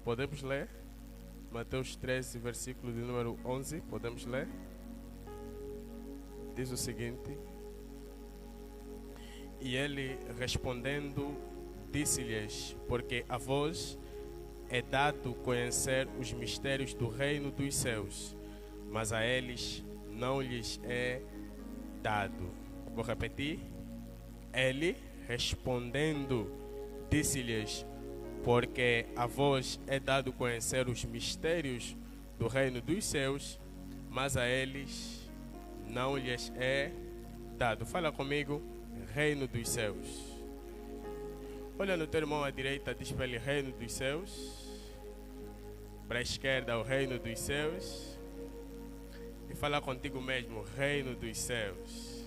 Podemos ler? Mateus 13, versículo de número 11. Podemos ler? Diz o seguinte: E ele respondendo disse-lhes: Porque a vós é dado conhecer os mistérios do reino dos céus, mas a eles não lhes é dado. Vou repetir. Ele respondendo disse-lhes: Porque a vós é dado conhecer os mistérios do reino dos céus, mas a eles não lhes é dado. Fala comigo, reino dos céus. Olha no teu irmão à direita, diz para ele: reino dos céus. Para a esquerda, o reino dos céus. E fala contigo mesmo, reino dos céus.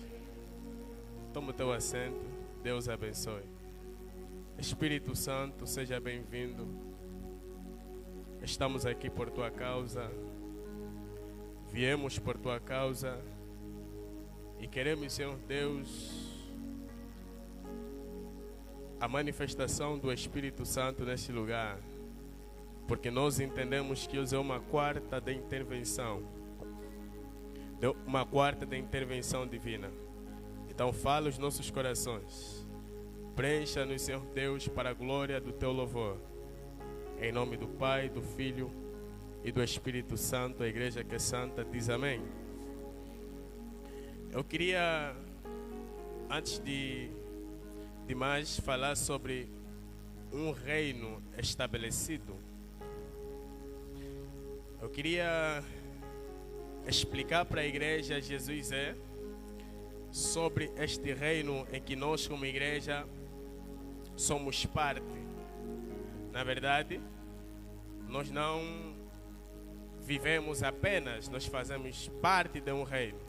Toma o teu assento, Deus abençoe. Espírito Santo, seja bem-vindo. Estamos aqui por tua causa. Viemos por tua causa. E queremos, Senhor Deus, a manifestação do Espírito Santo neste lugar. Porque nós entendemos que hoje é uma quarta de intervenção. Uma quarta de intervenção divina. Então fala os nossos corações. Preencha-nos, Senhor Deus, para a glória do teu louvor. Em nome do Pai, do Filho e do Espírito Santo, a igreja que é santa diz amém. Eu queria, antes de mais, falar sobre um reino estabelecido. Eu queria explicar para a igreja Jesus é sobre este reino em que nós como igreja somos parte. Na verdade, nós não vivemos apenas, nós fazemos parte de um reino.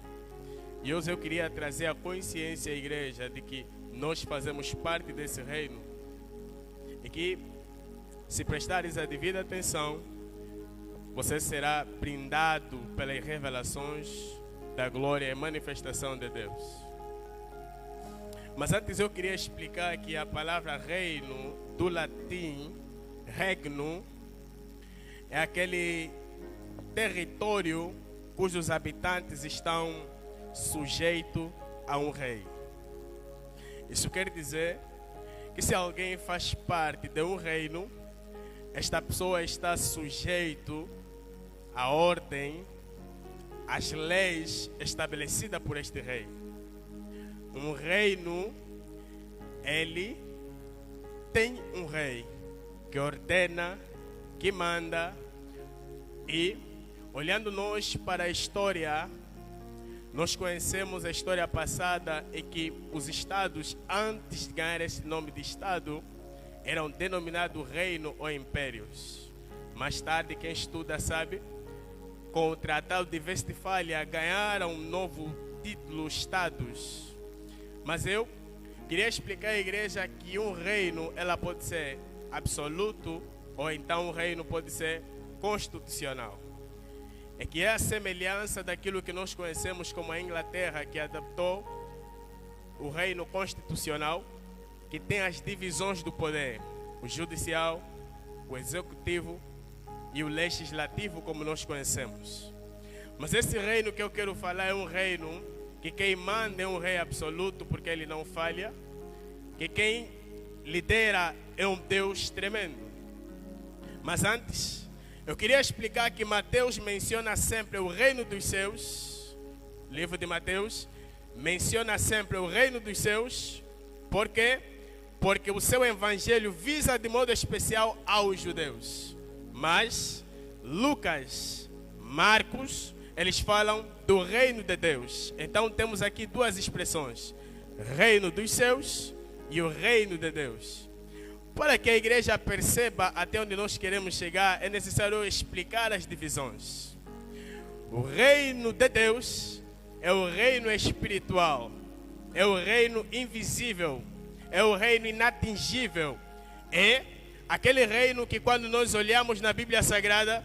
E hoje eu queria trazer a consciência à igreja de que nós fazemos parte desse reino. E que, se prestares a devida atenção, você será brindado pelas revelações da glória e manifestação de Deus. Mas antes eu queria explicar que a palavra reino, do latim, regno, é aquele território cujos habitantes estão sujeitos a um rei. Isso quer dizer que se alguém faz parte de um reino, esta pessoa está sujeito à ordem, às leis estabelecidas por este rei. Um reino, ele tem um rei que ordena, que manda. E olhando nós para a história, nós conhecemos a história passada em que os estados, antes de ganhar esse nome de estado, eram denominados reino ou impérios. Mais tarde, quem estuda sabe, com o Tratado de Westfália ganharam um novo título, estados. Mas eu queria explicar à igreja que um reino, ela pode ser absoluto, ou então um reino pode ser constitucional. É que é a semelhança daquilo que nós conhecemos como a Inglaterra, que adaptou o reino constitucional, que tem as divisões do poder, o judicial, o executivo e o legislativo, como nós conhecemos. Mas esse reino que eu quero falar é um reino que quem manda é um rei absoluto, porque ele não falha, que quem lidera é um Deus tremendo. Mas antes, eu queria explicar que Mateus menciona sempre o reino dos céus. O livro de Mateus menciona sempre o reino dos céus. Por quê? Porque o seu evangelho visa de modo especial aos judeus. Mas Lucas, Marcos, eles falam do reino de Deus. Então temos aqui duas expressões: reino dos céus e o reino de Deus. Para que a igreja perceba até onde nós queremos chegar, é necessário explicar as divisões. O reino de Deus é o reino espiritual, é o reino invisível, é o reino inatingível. É aquele reino que quando nós olhamos na Bíblia Sagrada,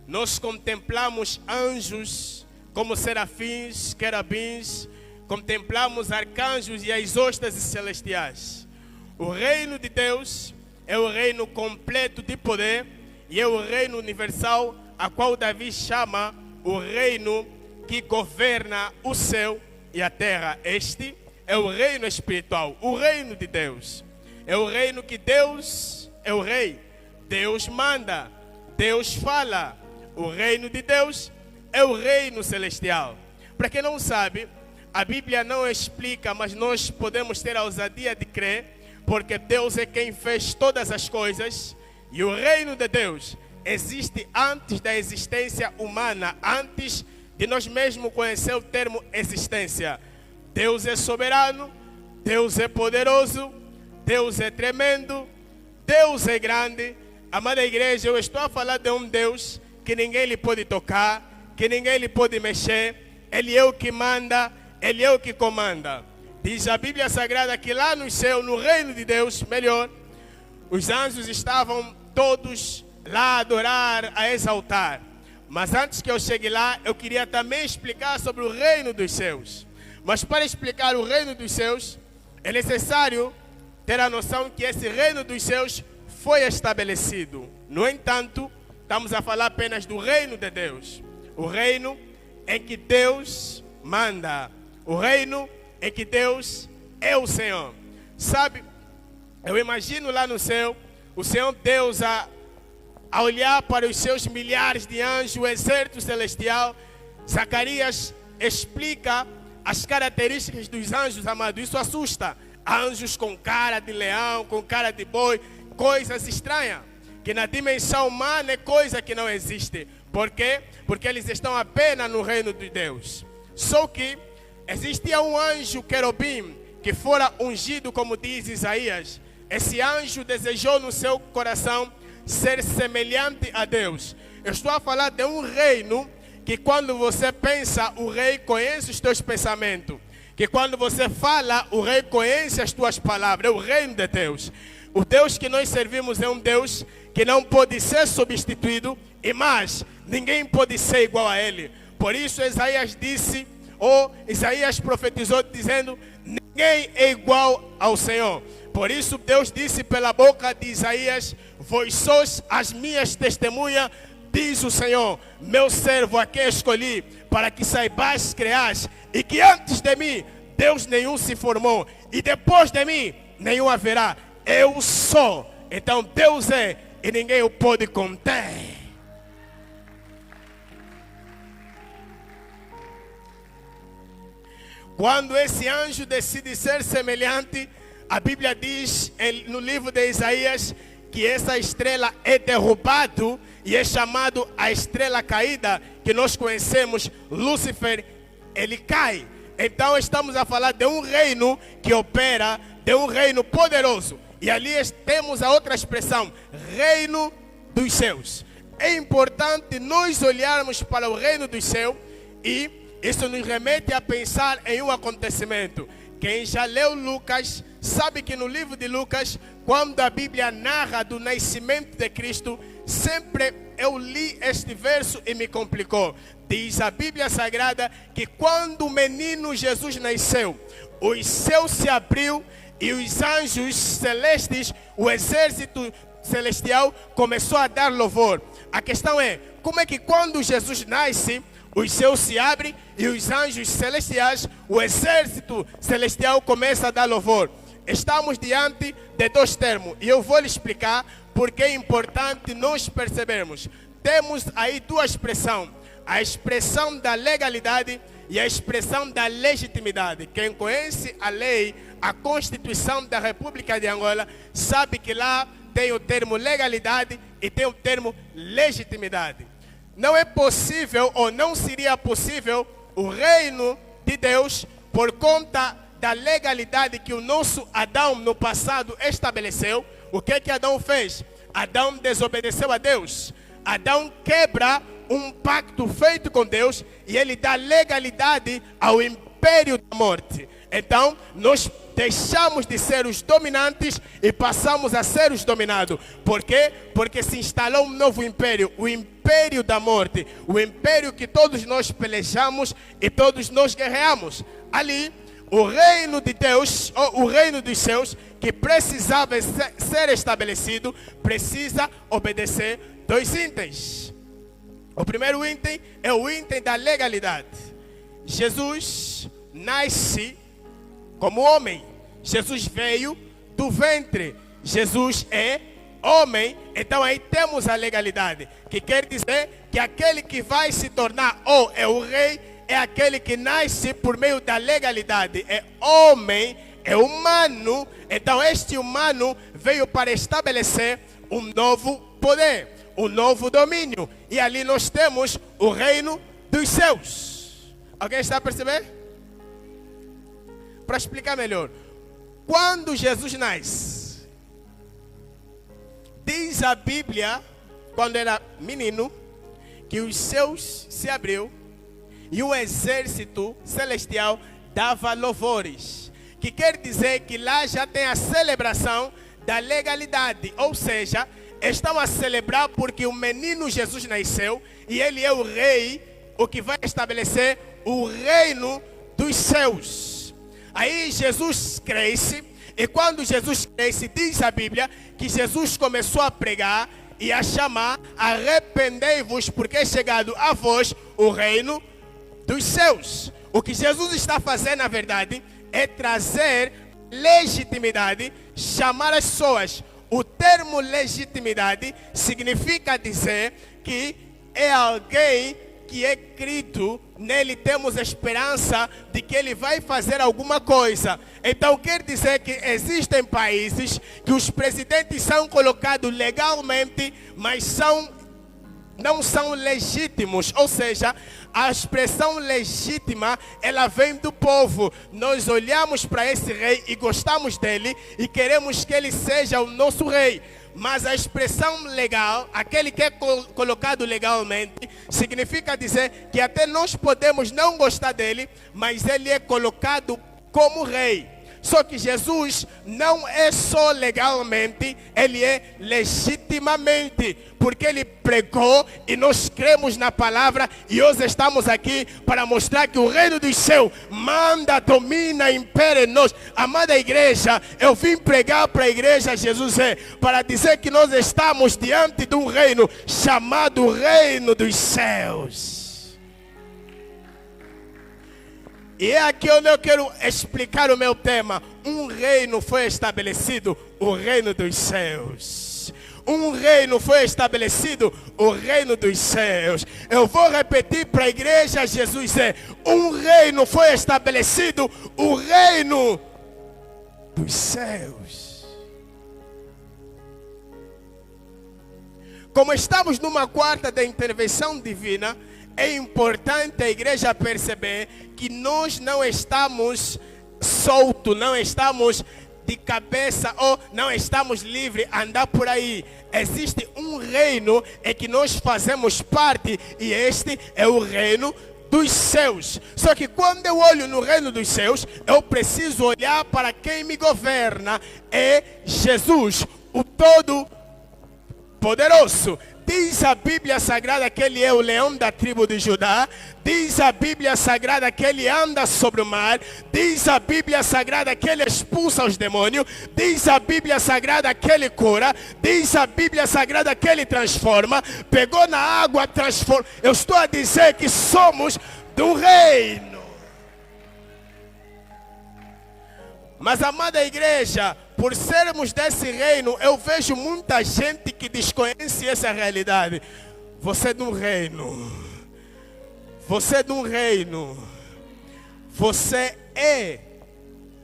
nós contemplamos anjos como serafins, querubins, contemplamos arcanjos e as hostas celestiais. O reino de Deus é o reino completo de poder e é o reino universal, a qual Davi chama o reino que governa o céu e a terra. Este é o reino espiritual, o reino de Deus. É o reino que Deus é o rei. Deus manda, Deus fala. O reino de Deus é o reino celestial. Para quem não sabe, a Bíblia não explica, mas nós podemos ter a ousadia de crer, porque Deus é quem fez todas as coisas, e o reino de Deus existe antes da existência humana, antes de nós mesmos conhecer o termo existência. Deus é soberano, Deus é poderoso, Deus é tremendo, Deus é grande. Amada igreja, eu estou a falar de um Deus que ninguém lhe pode tocar, que ninguém lhe pode mexer. Ele é o que manda, Ele é o que comanda. Diz a Bíblia Sagrada que lá no céu, no reino de Deus, melhor, os anjos estavam todos lá a adorar, a exaltar. Mas antes que eu chegue lá, eu queria também explicar sobre o reino dos céus. Mas para explicar o reino dos céus, é necessário ter a noção que esse reino dos céus foi estabelecido. No entanto, estamos a falar apenas do reino de Deus. O reino em que Deus manda. O reino em que Deus é o Senhor. Sabe, eu imagino lá no céu, o Senhor Deus a olhar para os seus milhares de anjos, o exército celestial. Zacarias explica as características dos anjos, amados. Isso assusta. Anjos com cara de leão, com cara de boi, coisas estranhas, que na dimensão humana é coisa que não existe. Por quê? Porque eles estão apenas no reino de Deus. Só que existia um anjo querubim que fora ungido, como diz Isaías. Esse anjo desejou no seu coração ser semelhante a Deus. Eu estou a falar de um reino que quando você pensa, o rei conhece os teus pensamentos. Que quando você fala, o rei conhece as tuas palavras. É o reino de Deus. O Deus que nós servimos é um Deus que não pode ser substituído, e mais, ninguém pode ser igual a Ele. Por isso Isaías disse, ou Isaías profetizou dizendo, ninguém é igual ao Senhor. Por isso Deus disse pela boca de Isaías, vós sois as minhas testemunhas, diz o Senhor, meu servo a quem escolhi, para que saibais criar, e que antes de mim Deus nenhum se formou, e depois de mim nenhum haverá. Eu sou. Então Deus é, e ninguém o pode conter. Quando esse anjo decide ser semelhante, a Bíblia diz no livro de Isaías que essa estrela é derrubada e é chamado a estrela caída, que nós conhecemos, Lúcifer. Ele cai. Então estamos a falar de um reino que opera, de um reino poderoso. E ali temos a outra expressão, reino dos céus. É importante nós olharmos para o reino dos céus, e isso nos remete a pensar em um acontecimento. Quem já leu Lucas sabe que no livro de Lucas, quando a Bíblia narra do nascimento de Cristo, sempre eu li este verso e me complicou. Diz a Bíblia Sagrada que quando o menino Jesus nasceu, o céu se abriu e os anjos celestes, o exército celestial, começou a dar louvor. A questão é, como é que quando Jesus nasce, os céus se abrem e os anjos celestiais, o exército celestial começa a dar louvor? Estamos diante de dois termos, e eu vou lhe explicar porque é importante nós percebermos. Temos aí duas expressões, a expressão da legalidade e a expressão da legitimidade. Quem conhece a lei, a Constituição da República de Angola, sabe que lá tem o termo legalidade e tem o termo legitimidade. Não é possível, ou não seria possível, o reino de Deus, por conta da legalidade que o nosso Adão no passado estabeleceu. O que Adão fez? Adão desobedeceu a Deus. Adão quebra um pacto feito com Deus e ele dá legalidade ao império da morte. Então, nós deixamos de ser os dominantes e passamos a ser os dominados. Por quê? Porque se instalou um novo império, o império da morte. O império que todos nós pelejamos e todos nós guerreamos. Ali, o reino de Deus, ou o reino dos céus, que precisava ser estabelecido, precisa obedecer dois itens. O primeiro item é o item da legalidade. Jesus nasce como homem. Jesus veio do ventre. Jesus é homem. Então aí temos a legalidade, que quer dizer que aquele que vai se tornar ou é o rei, é aquele que nasce por meio da legalidade. É homem, é humano. Então este humano veio para estabelecer um novo poder, um novo domínio. E ali nós temos o reino dos céus. Alguém está a perceber? Para explicar melhor. Quando Jesus nasce, diz a Bíblia, quando era menino, que os céus se abriu e o exército celestial dava louvores. Que quer dizer que lá já tem a celebração da legalidade. Ou seja, estão a celebrar porque o menino Jesus nasceu e ele é o rei, o que vai estabelecer o reino dos céus. Aí Jesus cresce, e quando Jesus cresce, diz a Bíblia que Jesus começou a pregar e a chamar: arrependei-vos, porque é chegado a vós o reino dos céus. O que Jesus está fazendo, na verdade, é trazer legitimidade, chamar as pessoas. O termo legitimidade significa dizer que é alguém que é crido, nele temos a esperança de que ele vai fazer alguma coisa. Então quer dizer que existem países que os presidentes são colocados legalmente, mas não são legítimos. Ou seja, a expressão legítima, ela vem do povo. Nós olhamos para esse rei e gostamos dele e queremos que ele seja o nosso rei. Mas a expressão legal, aquele que é colocado legalmente, significa dizer que até nós podemos não gostar dele, mas ele é colocado como rei. Só que Jesus não é só legalmente, ele é legitimamente, porque ele pregou e nós cremos na palavra, e hoje estamos aqui para mostrar que o reino dos céus manda, domina, impera em nós. Amada igreja, eu vim pregar para a igreja Jesus para dizer que nós estamos diante de um reino chamado Reino dos Céus. E é aqui onde eu quero explicar o meu tema. Um reino foi estabelecido, o reino dos céus. Um reino foi estabelecido, o reino dos céus. Eu vou repetir para a igreja Jesus um reino foi estabelecido, o reino dos céus. Como estamos numa quarta da intervenção divina, é importante a igreja perceber que nós não estamos soltos, não estamos de cabeça ou não estamos livres a andar por aí. Existe um reino em que nós fazemos parte, e este é o reino dos céus. Só que quando eu olho no reino dos céus, eu preciso olhar para quem me governa. É Jesus, o Todo-Poderoso. Diz a Bíblia Sagrada que ele é o leão da tribo de Judá. Diz a Bíblia Sagrada que ele anda sobre o mar. Diz a Bíblia Sagrada que ele expulsa os demônios. Diz a Bíblia Sagrada que ele cura. Diz a Bíblia Sagrada que ele transforma. Pegou na água, transforma. Eu estou a dizer que somos do reino. Mas, amada igreja, por sermos desse reino, eu vejo muita gente que desconhece essa realidade. Você é de um reino. Você é de um reino. Você é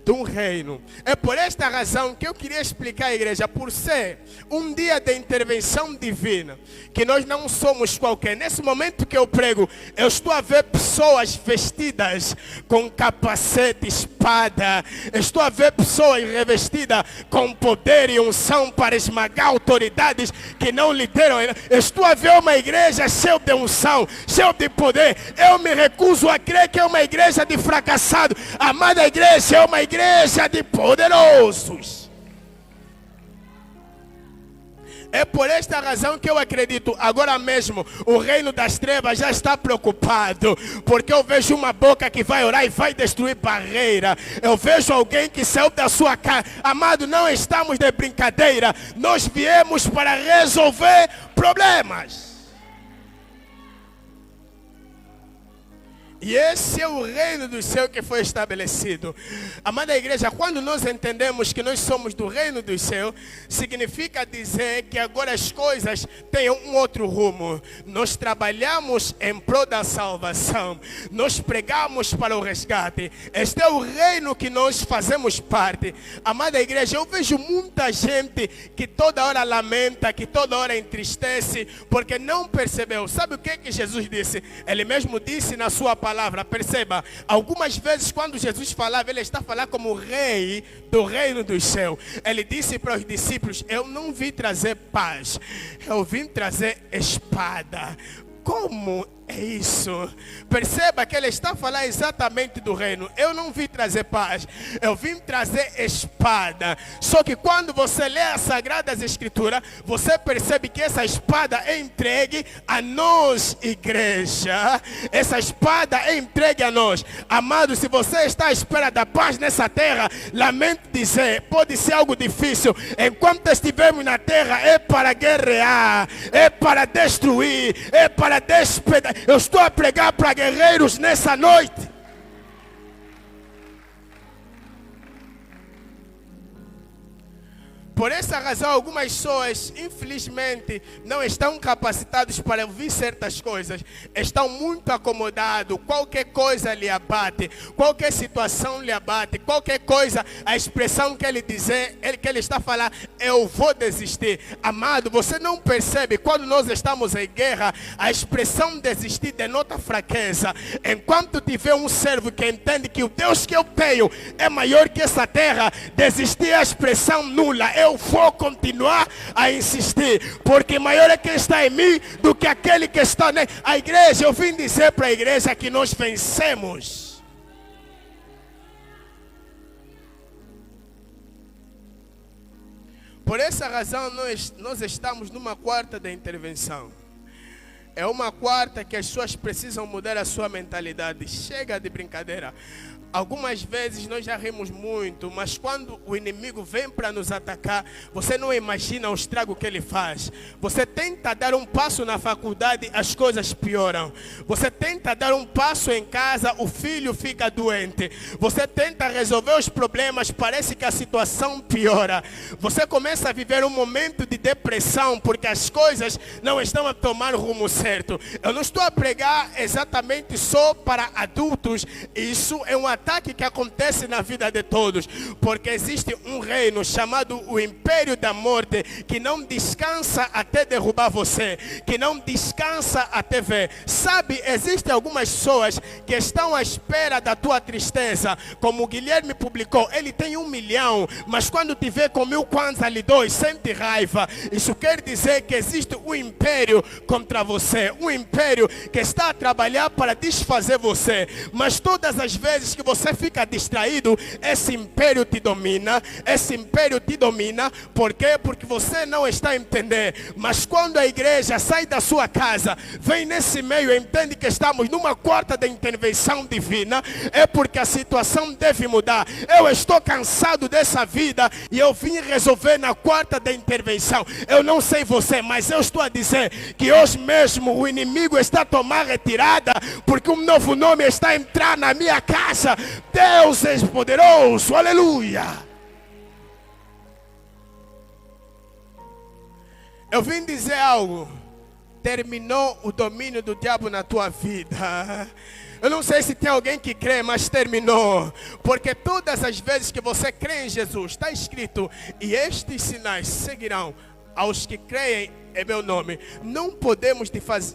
de um reino. É por esta razão que eu queria explicar à igreja, por ser um dia de intervenção divina, que nós não somos qualquer. Nesse momento que eu prego, eu estou a ver pessoas vestidas com capacete, espada. Estou a ver pessoas revestidas com poder e unção para esmagar autoridades que não lhe deram. Estou a ver uma igreja cheia de unção, cheia de poder. Eu me recuso a crer que é uma igreja de fracassado. Amada igreja, é uma igreja de poderosos. É por esta razão que eu acredito, agora mesmo, o reino das trevas já está preocupado. Porque eu vejo uma boca que vai orar e vai destruir barreira. Eu vejo alguém que saiu da sua casa. Amado, não estamos de brincadeira. Nós viemos para resolver problemas. E esse é o reino do céu que foi estabelecido. Amada igreja, quando nós entendemos que nós somos do reino do céu, significa dizer que agora as coisas têm um outro rumo. Nós trabalhamos em prol da salvação. Nós pregamos para o resgate. Este é o reino que nós fazemos parte. Amada igreja, eu vejo muita gente que toda hora lamenta, que toda hora entristece, porque não percebeu. Sabe o que Jesus disse? Ele mesmo disse na sua palavra, perceba, algumas vezes quando Jesus falava, ele está falando como rei do reino do céu. Ele disse para os discípulos, eu não vim trazer paz, eu vim trazer espada. Como é isso? Perceba que ele está falando exatamente do reino. Eu não vim trazer paz, eu vim trazer espada. Só que quando você lê as Sagradas Escrituras, você percebe que essa espada é entregue a nós, igreja. Essa espada é entregue a nós. Amado, se você está à espera da paz nessa terra, lamento dizer, pode ser algo difícil. Enquanto estivermos na terra, é para guerrear, é para destruir, é para despedaçar. Eu estou a pregar para guerreiros nessa noite. Por essa razão, algumas pessoas, infelizmente, não estão capacitados para ouvir certas coisas. Estão muito acomodados. Qualquer coisa lhe abate. Qualquer situação lhe abate. Qualquer coisa, a expressão que ele dizer, que ele está falando, eu vou desistir. Amado, você não percebe, quando nós estamos em guerra, a expressão desistir denota fraqueza. Enquanto tiver um servo que entende que o Deus que eu tenho é maior que essa terra, desistir é a expressão nula. Eu vou continuar a insistir, porque maior é quem está em mim do que aquele que está nele. A igreja, eu vim dizer para a igreja que nós vencemos. Por essa razão nós estamos numa quarta da intervenção. É uma quarta que as pessoas precisam mudar a sua mentalidade. Chega de brincadeira. Algumas vezes nós já rimos muito, mas quando o inimigo vem para nos atacar, você não imagina o estrago que ele faz. Você tenta dar um passo na faculdade, as coisas pioram. Você tenta dar um passo em casa, o filho fica doente. Você tenta resolver os problemas, parece que a situação piora. Você começa a viver um momento de depressão, porque as coisas não estão a tomar o rumo certo. Eu não estou a pregar exatamente só para adultos. Isso é um ataque que acontece na vida de todos, porque existe um reino chamado o Império da Morte, que não descansa até derrubar você, que não descansa até ver. Sabe, existem algumas pessoas que estão à espera da tua tristeza, como o Guilherme publicou, ele tem 1 milhão, mas quando te vê com 1000 kwanza lhe dói, sente raiva. Isso quer dizer que existe um império contra você, um império que está a trabalhar para desfazer você, mas todas as vezes que você fica distraído, esse império te domina. Esse império te domina. Por quê? Porque você não está a entender. Mas quando a igreja sai da sua casa, vem nesse meio e entende que estamos numa quarta da intervenção divina, é porque a situação deve mudar. Eu estou cansado dessa vida e eu vim resolver na quarta da intervenção. Eu não sei você, mas eu estou a dizer que hoje mesmo o inimigo está a tomar retirada, porque um novo nome está a entrar na minha casa. Deus é poderoso, aleluia. Eu vim dizer algo. Terminou o domínio do diabo na tua vida. Eu não sei se tem alguém que crê, mas terminou. Porque todas as vezes que você crê em Jesus, está escrito, e estes sinais seguirão aos que creem em meu nome. Não podemos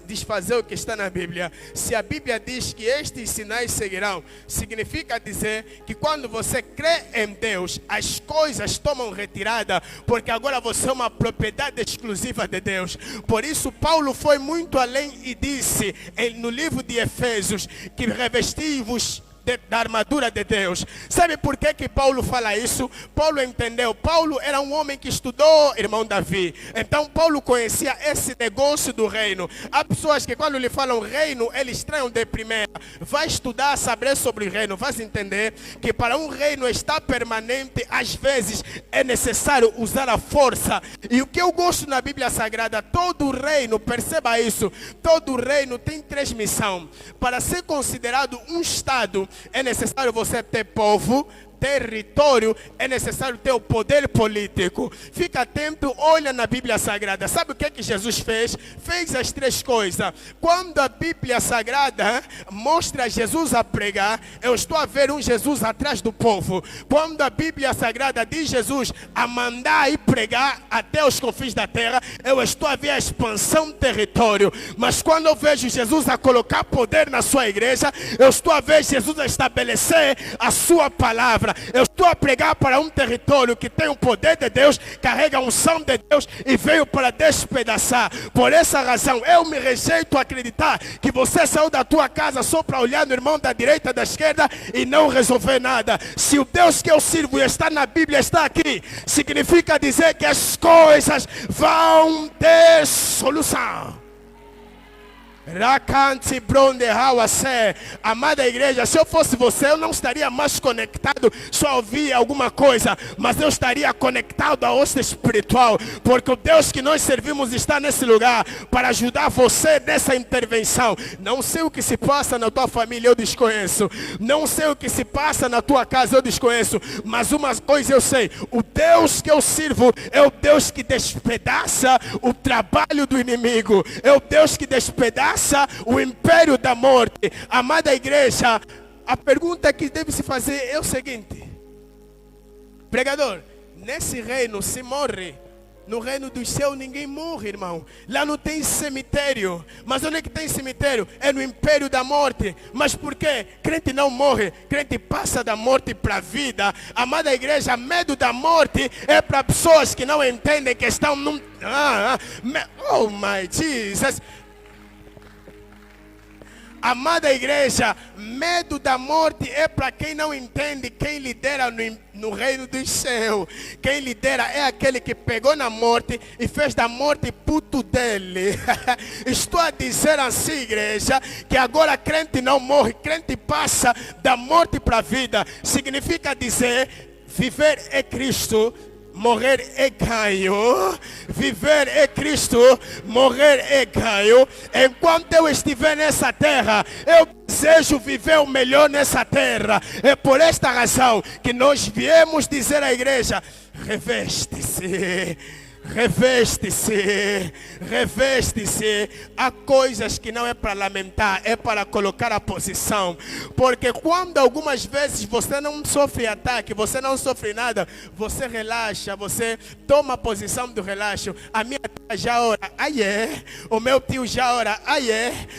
desfazer o que está na Bíblia. Se a Bíblia diz que estes sinais seguirão, significa dizer que quando você crê em Deus, as coisas tomam retirada, porque agora você é uma propriedade exclusiva de Deus. Por isso Paulo foi muito além e disse no livro de Efésios que revesti-vos da armadura de Deus. Sabe por que Paulo fala isso? Paulo entendeu. Paulo era um homem que estudou, irmão Davi. Então Paulo conhecia esse negócio do reino. Há pessoas que quando lhe falam reino, eles estranham de primeira. Vai estudar, saber sobre o reino. Vai entender que para um reino estar permanente, às vezes é necessário usar a força. E o que eu gosto na Bíblia Sagrada, todo reino, perceba isso, todo reino tem três missões. Para ser considerado um Estado, é necessário você ter povo, território, é necessário ter o poder político. Fica atento, olha na Bíblia Sagrada. Sabe o que Jesus fez? Fez as três coisas. Quando a Bíblia Sagrada mostra Jesus a pregar, eu estou a ver um Jesus atrás do povo. Quando a Bíblia Sagrada diz Jesus a mandar e pregar até os confins da terra, eu estou a ver a expansão do território. Mas quando eu vejo Jesus a colocar poder na sua igreja, eu estou a ver Jesus a estabelecer a sua palavra. Eu estou a pregar para um território que tem o poder de Deus, carrega a unção de Deus e veio para despedaçar. Por essa razão, eu me rejeito a acreditar que você saiu da tua casa só para olhar no irmão da direita, da esquerda e não resolver nada. Se o Deus que eu sirvo está na Bíblia, está aqui, significa dizer que as coisas vão ter solução. Amada igreja, se eu fosse você, eu não estaria mais conectado só a ouvir alguma coisa, mas eu estaria conectado à hoste espiritual, porque o Deus que nós servimos está nesse lugar para ajudar você nessa intervenção. Não sei o que se passa na tua família, eu desconheço. Não sei o que se passa na tua casa, eu desconheço. Mas uma coisa eu sei, o Deus que eu sirvo é o Deus que despedaça o trabalho do inimigo, é o Deus que despedaça o império da morte. Amada igreja, a pergunta que deve se fazer é o seguinte: pregador, nesse reino se morre? No reino dos céus ninguém morre, irmão. Lá não tem cemitério. Mas onde é que tem cemitério? É no império da morte. Mas por quê? Crente não morre. Crente passa da morte para a vida. Amada igreja, medo da morte é para pessoas que não entendem que estão num... Oh my Jesus. Amada igreja, medo da morte é para quem não entende quem lidera no reino dos céus. Quem lidera é aquele que pegou na morte e fez da morte puto dele. Estou a dizer assim, igreja, que agora crente não morre, crente passa da morte para a vida. Significa dizer, viver é Cristo, morrer é ganho. Viver é Cristo, morrer é ganho. Enquanto eu estiver nessa terra, eu desejo viver o melhor nessa terra. É por esta razão que nós viemos dizer à igreja: reveste-se. Reveste-se, reveste-se. Há coisas que não é para lamentar, é para colocar a posição. Porque quando algumas vezes você não sofre ataque, você não sofre nada, você relaxa, você toma a posição do relaxo. A minha tia já ora, o meu tio já ora,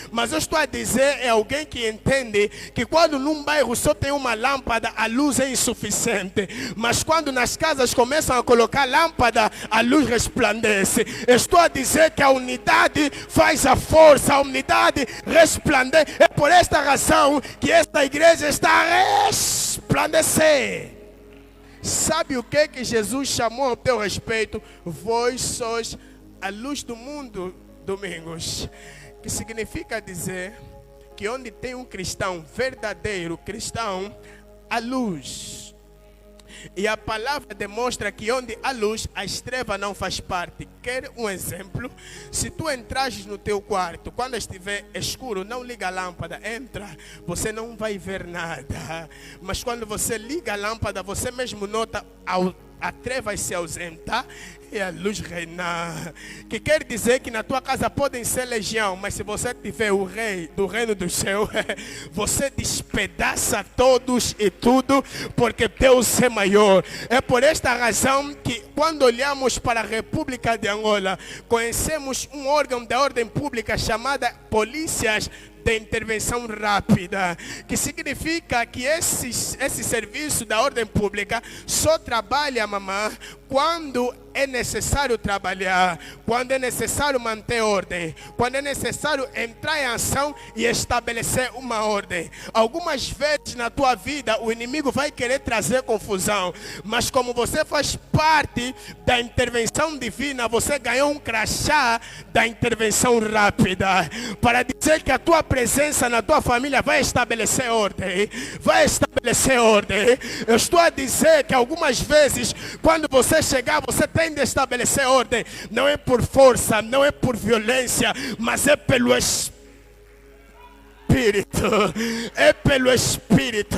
mas eu estou a dizer, é alguém que entende que quando num bairro só tem uma lâmpada, a luz é insuficiente. Mas quando nas casas começam a colocar lâmpada, a luz resplandece. Estou a dizer que a unidade faz a força, a unidade resplandece. É por esta razão que esta igreja está a resplandecer. Sabe o que Jesus chamou ao teu respeito? Vós sois a luz do mundo, Domingos. Que significa dizer que onde tem um cristão, verdadeiro cristão, há luz. E a palavra demonstra que onde há luz, a treva não faz parte. Quer um exemplo? Se tu entrares no teu quarto, quando estiver escuro, não liga a lâmpada, entra, você não vai ver nada. Mas quando você liga a lâmpada, você mesmo nota a treva se ausenta e a luz reinar. Que quer dizer que na tua casa podem ser legião, mas se você tiver o rei do reino do céu, você despedaça todos e tudo, porque Deus é maior. É por esta razão que quando olhamos para a República de Angola, conhecemos um órgão da ordem pública chamada Polícias de intervenção rápida, que significa que esse serviço da ordem pública só trabalha, mamãe, quando é necessário trabalhar, quando é necessário manter ordem, quando é necessário entrar em ação e estabelecer uma ordem. Algumas vezes na tua vida o inimigo vai querer trazer confusão, mas como você faz parte da intervenção divina, você ganhou um crachá da intervenção rápida, para dizer que a tua presença na tua família vai estabelecer ordem, vai estabelecer ordem. Eu estou a dizer que algumas vezes, quando você chegar, você tem de estabelecer ordem, não é por força, não é por violência, mas é pelo Espírito. É pelo Espírito,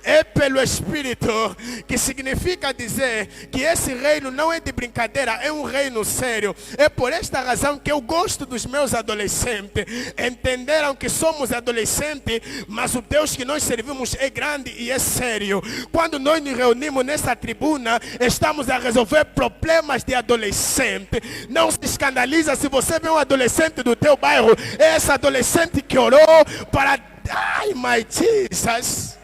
é pelo Espírito, que significa dizer que esse reino não é de brincadeira, é um reino sério. É por esta razão que eu gosto dos meus adolescentes. Entenderam que somos adolescentes, mas o Deus que nós servimos é grande e é sério. Quando nós nos reunimos nessa tribuna, estamos a resolver problemas de adolescente. Não se escandaliza se você vê um adolescente do teu bairro, é esse adolescente que orou para... Ai, my Jesus.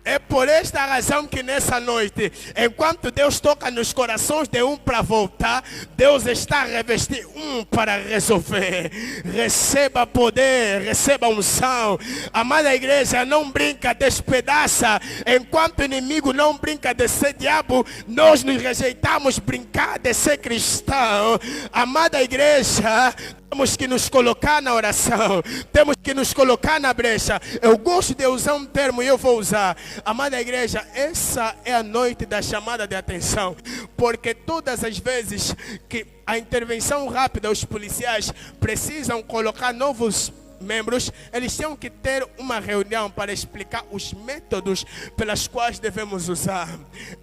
É por esta razão que nessa noite, enquanto Deus toca nos corações de um para voltar, Deus está a revestir um para resolver. Receba poder, receba unção. Amada igreja, não brinca, despedaça. Enquanto o inimigo não brinca de ser diabo, nós nos rejeitamos brincar de ser cristão. Amada igreja, temos que nos colocar na oração, temos que nos colocar na brecha. Eu gosto de usar um termo e eu vou usar. Amada igreja, essa é a noite da chamada de atenção, porque todas as vezes que a intervenção rápida, os policiais precisam colocar novos membros, eles têm que ter uma reunião para explicar os métodos pelas quais devemos usar.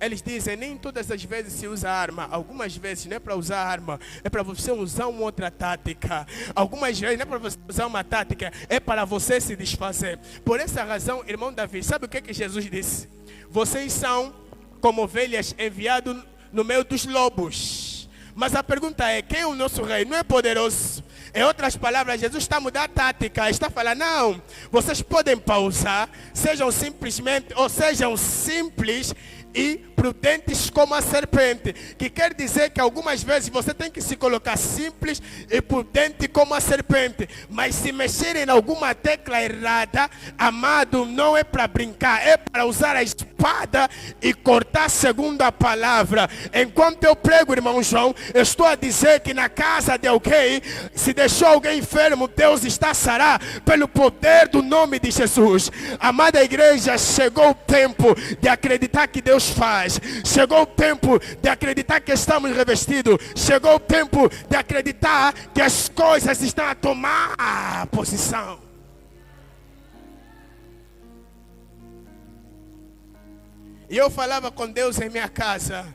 Eles dizem, nem todas as vezes se usa arma. Algumas vezes não é para usar arma, é para você usar uma outra tática. Algumas vezes não é para você usar uma tática, é para você se desfazer. Por essa razão, irmão Davi, sabe o que Jesus disse? Vocês são como ovelhas enviados no meio dos lobos. Mas a pergunta é, quem é o nosso rei? Não é poderoso? Em outras palavras, Jesus está a mudar a tática, está a falar, não, vocês podem pausar, sejam simplesmente, ou sejam simples e prudentes como a serpente, que quer dizer que algumas vezes você tem que se colocar simples e prudente como a serpente, mas se mexerem em alguma tecla errada, amado, não é para brincar, é para usar a espada e cortar segundo a palavra. Enquanto eu prego, irmão João, eu estou a dizer que na casa de alguém, se deixou alguém enfermo, Deus está a sarar pelo poder do nome de Jesus. Amada igreja, chegou o tempo de acreditar que Deus faz. Chegou o tempo de acreditar que estamos revestidos. Chegou o tempo de acreditar que as coisas estão a tomar posição. E eu falava com Deus em minha casa,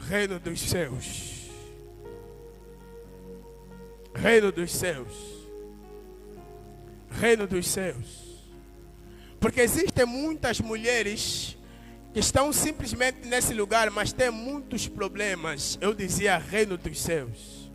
reino dos céus. Reino dos céus. Reino dos céus. Porque existem muitas mulheres que estão simplesmente nesse lugar, mas tem muitos problemas. Eu dizia reino dos céus.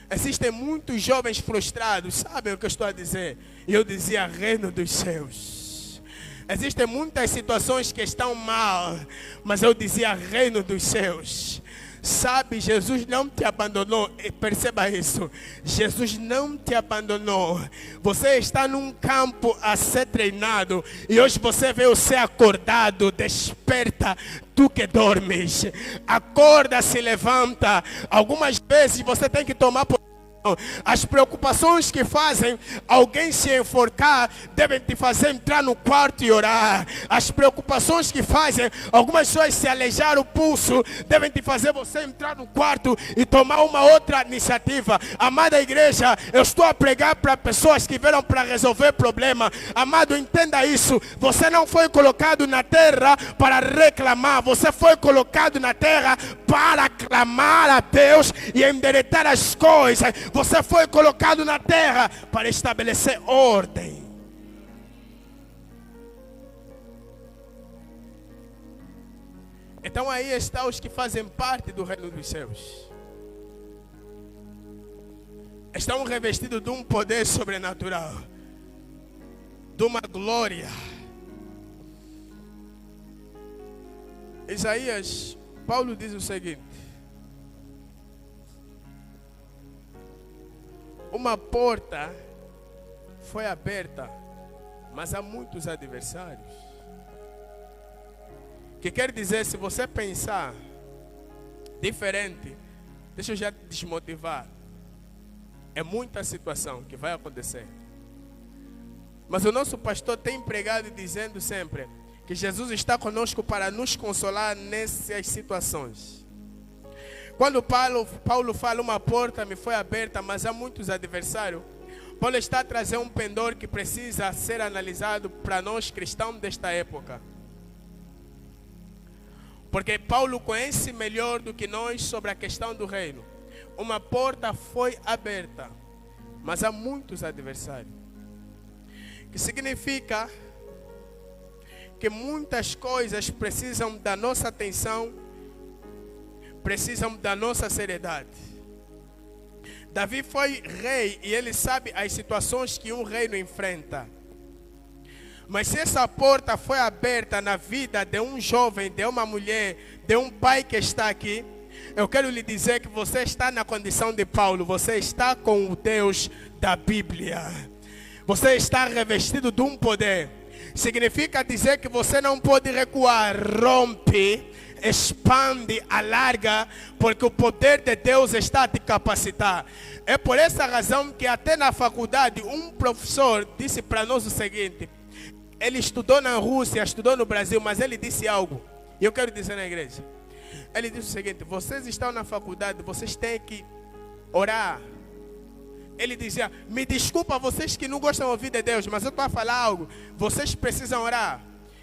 Existem muitos jovens frustrados, sabem o que eu estou a dizer? E eu dizia reino dos céus. Existem muitas situações que estão mal, mas eu dizia reino dos céus. Sabe, Jesus não te abandonou, perceba isso, Jesus não te abandonou. Você está num campo a ser treinado e hoje você veio ser acordado. Desperta, tu que dormes, acorda, se levanta. Algumas vezes você tem que tomar posição. As preocupações que fazem alguém se enforcar devem te fazer entrar no quarto e orar. As preocupações que fazem algumas pessoas se aleijar o pulso devem te fazer você entrar no quarto e tomar uma outra iniciativa. Amada igreja, eu estou a pregar para pessoas que vieram para resolver problema. Amado, entenda isso. Você não foi colocado na terra para reclamar. Você foi colocado na terra para clamar a Deus e endireitar as coisas. Você foi colocado na terra para estabelecer ordem. Então aí estão os que fazem parte do reino dos céus. estão revestidos de um poder sobrenatural, de uma glória. Isaías, Paulo diz o seguinte: uma porta foi aberta, mas há muitos adversários. Que quer dizer, se você pensar diferente, deixa eu já te desmotivar. É muita situação que vai acontecer. Mas o nosso pastor tem pregado dizendo sempre que Jesus está conosco para nos consolar nessas situações. Quando Paulo fala, uma porta me foi aberta, mas há muitos adversários, Paulo está a trazer um pendor que precisa ser analisado para nós cristãos desta época. Porque Paulo conhece melhor do que nós sobre a questão do reino. Uma porta foi aberta, mas há muitos adversários. Que significa que muitas coisas precisam da nossa atenção, precisam da nossa seriedade. Davi foi rei e ele sabe as situações que um reino enfrenta. Mas se essa porta foi aberta na vida de um jovem, de uma mulher, de um pai que está aqui, eu quero lhe dizer que você está na condição de Paulo. Você está com o Deus da Bíblia. Você está revestido de um poder. Significa dizer que você não pode recuar. Rompe, expande, alarga, porque o poder de Deus está a te capacitar. É por essa razão que até na faculdade um professor disse para nós o seguinte: ele estudou na Rússia, estudou no Brasil, mas ele disse algo, e eu quero dizer na igreja. Ele disse o seguinte: vocês estão na faculdade, vocês têm que orar. Ele dizia: me desculpa vocês que não gostam de ouvir de Deus, mas eu estou a falar algo, vocês precisam orar.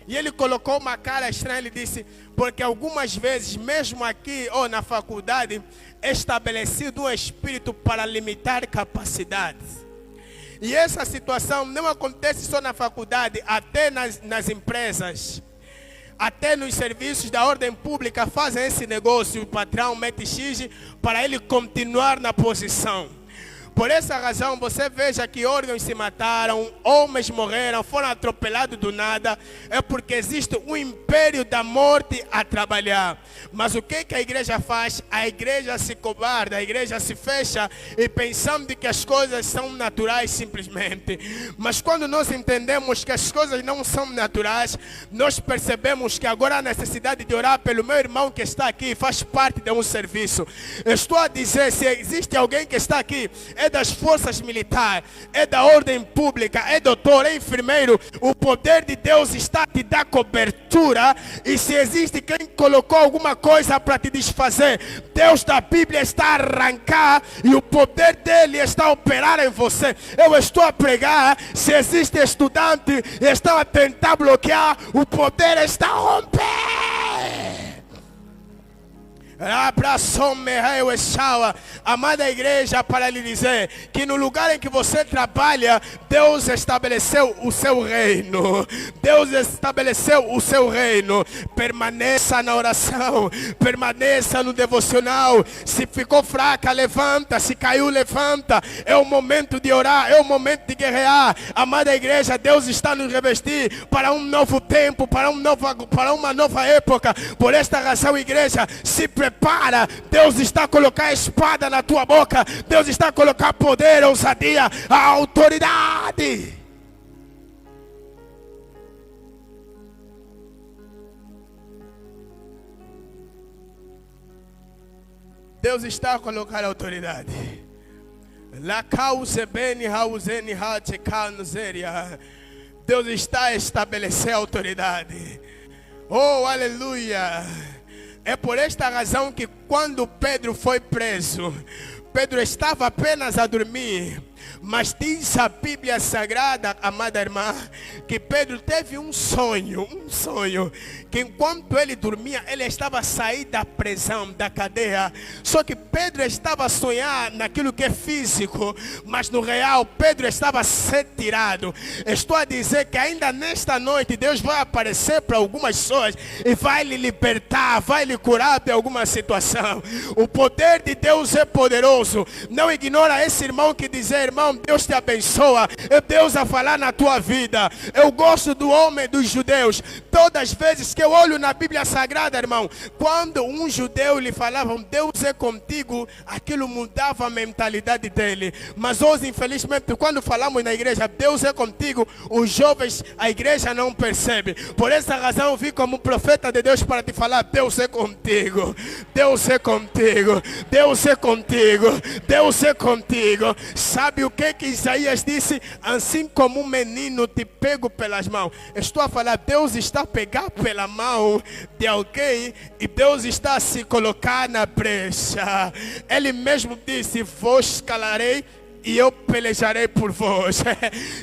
E ele colocou uma cara estranha, ele disse: porque algumas vezes, mesmo aqui ou na faculdade, é estabelecido um espírito para limitar capacidades. E essa situação não acontece só na faculdade, até nas empresas. Até nos serviços da ordem pública fazem esse negócio. O patrão mete X para ele continuar na posição. Por essa razão, você veja que órgãos se mataram, homens morreram, foram atropelados do nada. É porque existe um império da morte a trabalhar. Mas o que a igreja faz? A igreja se cobarda, a igreja se fecha e pensando que as coisas são naturais simplesmente. Mas quando nós entendemos que as coisas não são naturais, nós percebemos que agora há necessidade de orar pelo meu irmão que está aqui, faz parte de um serviço. Eu estou a dizer, se existe alguém que está aqui, é das forças militares, é da ordem pública, é doutor, é enfermeiro, o poder de Deus está a te dar cobertura. E se existe quem colocou alguma coisa para te desfazer, Deus da Bíblia está a arrancar e o poder dele está a operar em você. Eu estou a pregar, se existe estudante e estão a tentar bloquear, o poder está a romper. Amada igreja, para lhe dizer que no lugar em que você trabalha, Deus estabeleceu o seu reino. Deus estabeleceu o seu reino. Permaneça na oração, permaneça no devocional. Se ficou fraca, levanta. Se caiu, levanta. É o momento de orar, é o momento de guerrear. Amada igreja, Deus está nos revestir para um novo tempo, para uma nova época. Por esta razão, igreja, se prepara. Deus está a colocar a espada na tua boca. Deus está a colocar poder, ousadia, a autoridade. Deus está a colocar a autoridade. Deus está a estabelecer a autoridade. Oh, aleluia. É por esta razão que quando Pedro foi preso, Pedro estava apenas a dormir. Mas diz a Bíblia Sagrada, amada irmã, que Pedro teve um sonho, que enquanto ele dormia, ele estava a sair da prisão, da cadeia. Só que Pedro estava a sonhar naquilo que é físico, mas no real, Pedro estava a ser tirado. Estou a dizer que ainda nesta noite, Deus vai aparecer para algumas pessoas e vai lhe libertar, vai lhe curar de alguma situação. O poder de Deus é poderoso. Não ignora esse irmão que diz: irmão, Deus te abençoa, é Deus a falar na tua vida. Eu gosto do homem dos judeus. Todas as vezes que eu olho na Bíblia Sagrada, irmão, quando um judeu lhe falava Deus é contigo, aquilo mudava a mentalidade dele. Mas hoje, infelizmente, quando falamos na igreja Deus é contigo, os jovens, a igreja não percebe. Por essa razão eu vim como profeta de Deus para te falar: Deus é contigo, Deus é contigo, Deus é contigo, Deus é contigo. Sabe o que Isaías disse? Assim como um menino te pego pelas mãos. Estou a falar, Deus está a pegar pela mão de alguém e Deus está a se colocar na brecha. Ele mesmo disse: vos calarei e eu pelejarei por vós.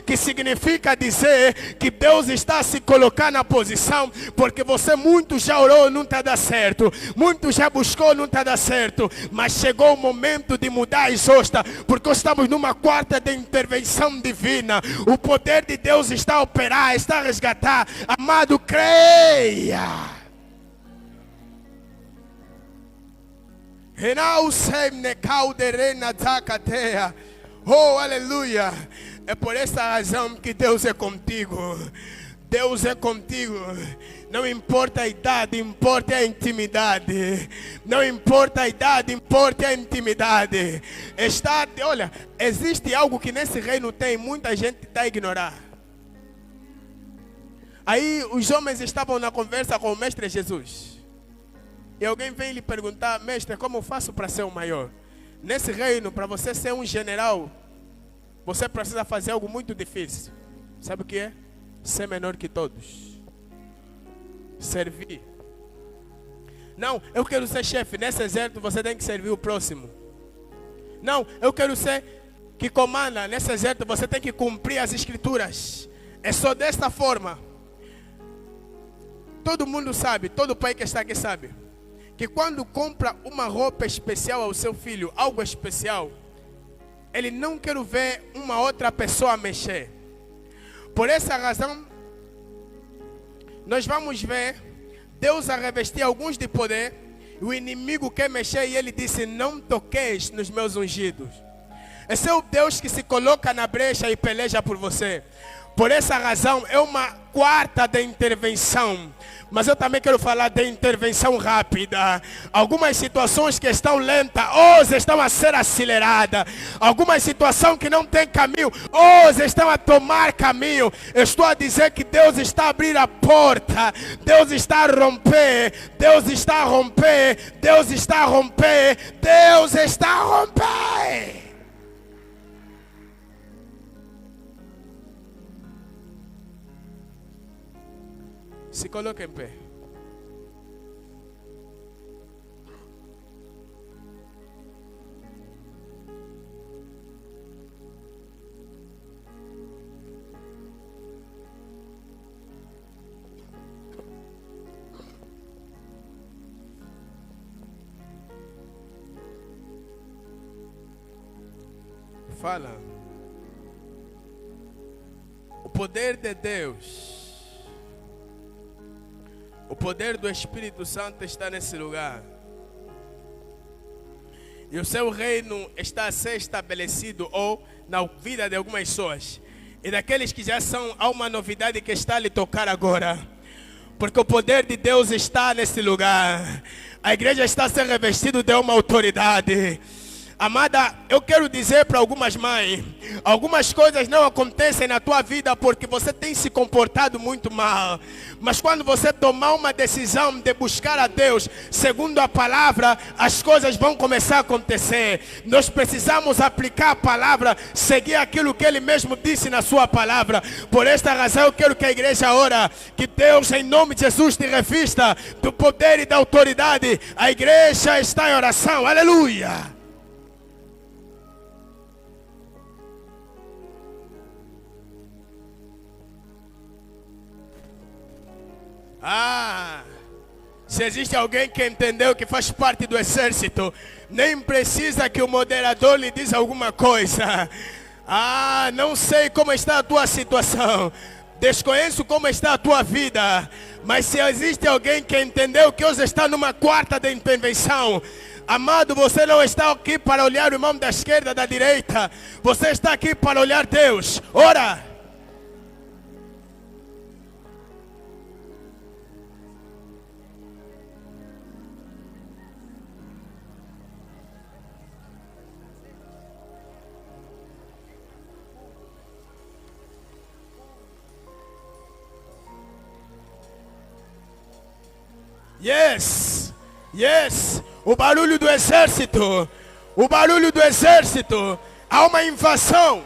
Que significa dizer que Deus está a se colocar na posição, porque você muito já orou, não está dando certo, muito já buscou, não está dando certo, mas chegou o momento de mudar a exausta, porque estamos numa quarta de intervenção divina. O poder de Deus está a operar, está a resgatar. Amado, creia. Oh, aleluia. É por essa razão que Deus é contigo. Deus é contigo. Não importa a idade, importa a intimidade. Não importa a idade, importa a intimidade. Olha, existe algo que nesse reino tem, muita gente está a ignorar. Aí os homens estavam na conversa com o mestre Jesus. E alguém vem lhe perguntar: mestre, como eu faço para ser o maior? Nesse reino, para você ser um general, você precisa fazer algo muito difícil. Sabe o que é? Ser menor que todos. Servir. Não, eu quero ser chefe. Nesse exército você tem que servir o próximo. Não, eu quero ser que comanda. Nesse exército você tem que cumprir as escrituras. É só desta forma. Todo mundo sabe, todo pai que está aqui sabe, que quando compra uma roupa especial ao seu filho, algo especial, ele não quer ver uma outra pessoa mexer. Por essa razão, nós vamos ver Deus a revestir alguns de poder, e o inimigo quer mexer e ele disse: não toqueis nos meus ungidos. Esse é o Deus que se coloca na brecha e peleja por você. Por essa razão, é uma quarta de intervenção. Mas eu também quero falar de intervenção rápida. Algumas situações que estão lentas, hoje estão a ser aceleradas. Algumas situações que não têm caminho, hoje estão a tomar caminho. Eu estou a dizer que Deus está a abrir a porta. Deus está a romper. Deus está a romper. Deus está a romper. Deus está a romper. Se coloque em pé. Fala. O poder de Deus, o poder do Espírito Santo está nesse lugar. E o seu reino está a ser estabelecido ou na vida de algumas pessoas. E daqueles que já são, há uma novidade que está a lhe tocar agora. Porque o poder de Deus está nesse lugar. A igreja está a ser revestida de uma autoridade. Amada, eu quero dizer para algumas mães, algumas coisas não acontecem na tua vida porque você tem se comportado muito mal. Mas quando você tomar uma decisão de buscar a Deus, segundo a palavra, as coisas vão começar a acontecer. Nós precisamos aplicar a palavra, seguir aquilo que Ele mesmo disse na sua palavra. Por esta razão eu quero que a igreja ora, que Deus em nome de Jesus te revista do poder e da autoridade. A igreja está em oração, aleluia. Se existe alguém que entendeu que faz parte do exército, nem precisa que o moderador lhe diga alguma coisa. Não sei como está a tua situação, desconheço como está a tua vida, mas se existe alguém que entendeu que hoje está numa quarta de intervenção, amado, você não está aqui para olhar o irmão da esquerda, da direita, você está aqui para olhar Deus. Ora! Yes, yes, o barulho do exército, o barulho do exército. Há uma invasão,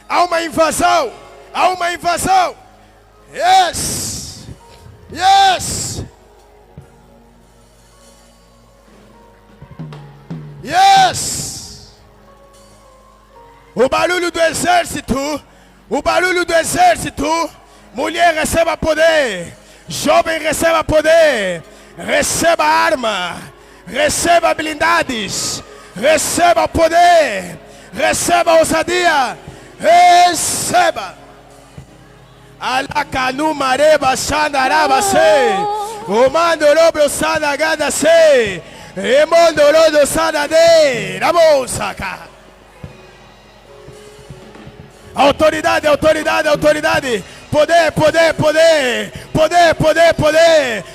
há uma invasão, há uma invasão. Yes, yes, yes. O barulho do exército, o barulho do exército. Mulher, receba poder, jovem, receba poder. Receba arma, receba blindades, receba poder, receba ousadia, receba. Alakanu mareba sandaraba se, o mandorobro sanagada se, e mandorodo sanade, ramosaka. Autoridade, autoridade, autoridade. Poder, poder, poder. Poder, poder, poder.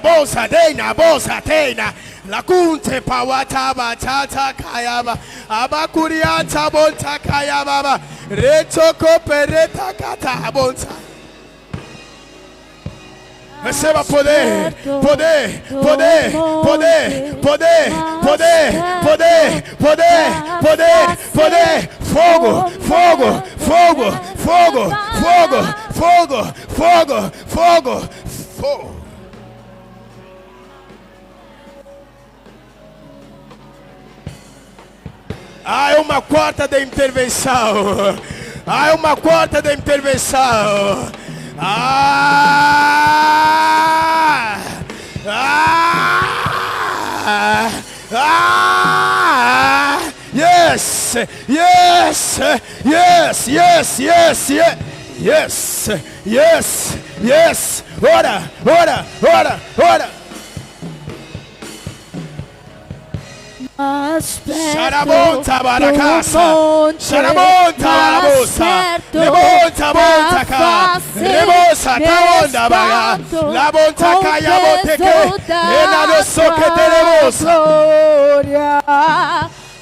Bolsa teina, bolsa teina. La kunte pawata batata kayaba. Abakurianta bolta kayaba. Retoko pereta kata bolsa. Receba poder, poder, poder, poder, poder, poder, poder, poder, poder, poder, fogo, fogo, fogo, fogo, fogo, fogo, fogo, fogo, fogo. É uma quarta de intervenção. É uma quarta de intervenção. Yes, yes, yes, yes, yes, yes, yes, yes. Ora, ora, ora, ora. Xaramonta baracasa, xaramonta barabosa, lemonta monta cá, lemosa tá onda baga, la monta caia monteque, e na nosso que teremos. Glória,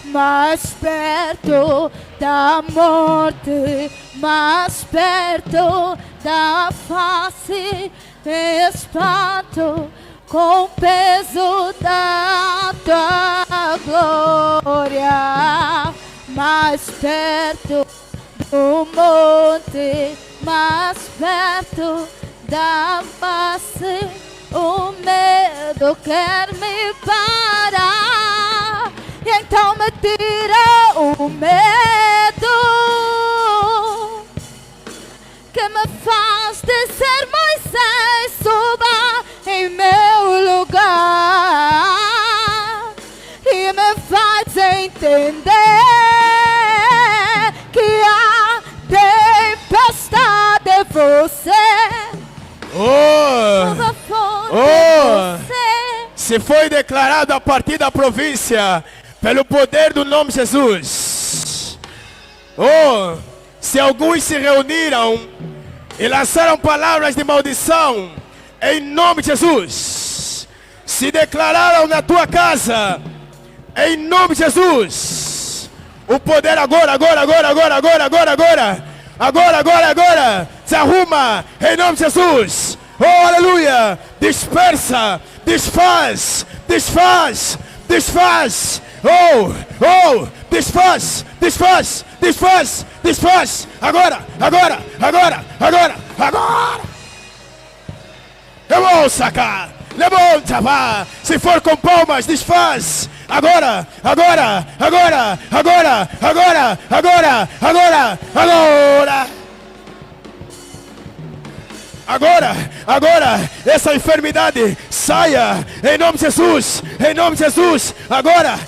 mais perto da morte, mais perto da face, espanto. Com o peso da tua glória, mais perto do monte, mais perto da face, o medo quer me parar, e então me tira o medo que me faz descer Moisés, suba em meu lugar e me faz entender que a tempestade é você. Se foi declarado a partir da província pelo poder do nome de Jesus. Se alguns se reuniram e lançaram palavras de maldição em nome de Jesus, se declararam na tua casa em nome de Jesus, o poder agora se arruma em nome de Jesus. Oh, aleluia! Dispersa, desfaz, desfaz, desfaz. Oh, desfaz, desfaz, desfaz, desfaz. Agora. Eu vou sacar. Levanta, vá. Se for com palmas, desfaz. Agora. Agora, essa enfermidade saia em nome de Jesus, em nome de Jesus. Agora,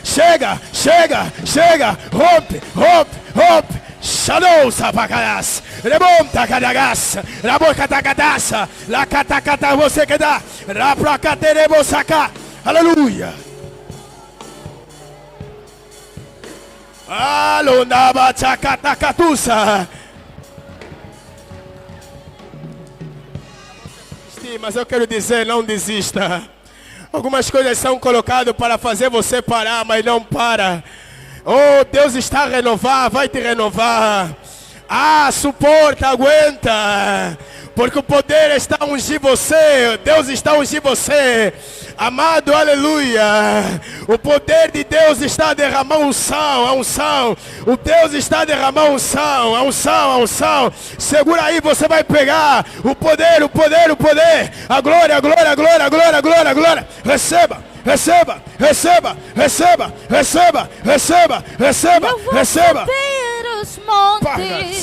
chega, rompe. Shadow Sapacas, remonta Cadagas, Rabocatacatassa, La Catacata, você que dá, Rapracateremos saca, aleluia. Alonaba Chacatacatusa. Mas eu quero dizer, não desista. Algumas coisas são colocadas para fazer você parar, mas não para. Oh, Deus está a renovar, vai te renovar. Suporta, aguenta. Porque o poder está a ungir você. Deus está a ungir você. Amado, aleluia. O poder de Deus está a derramar unção, a unção. O Deus está a derramar unção, a unção. Segura aí, você vai pegar o poder. A glória. Receba. Eu vou subir os montes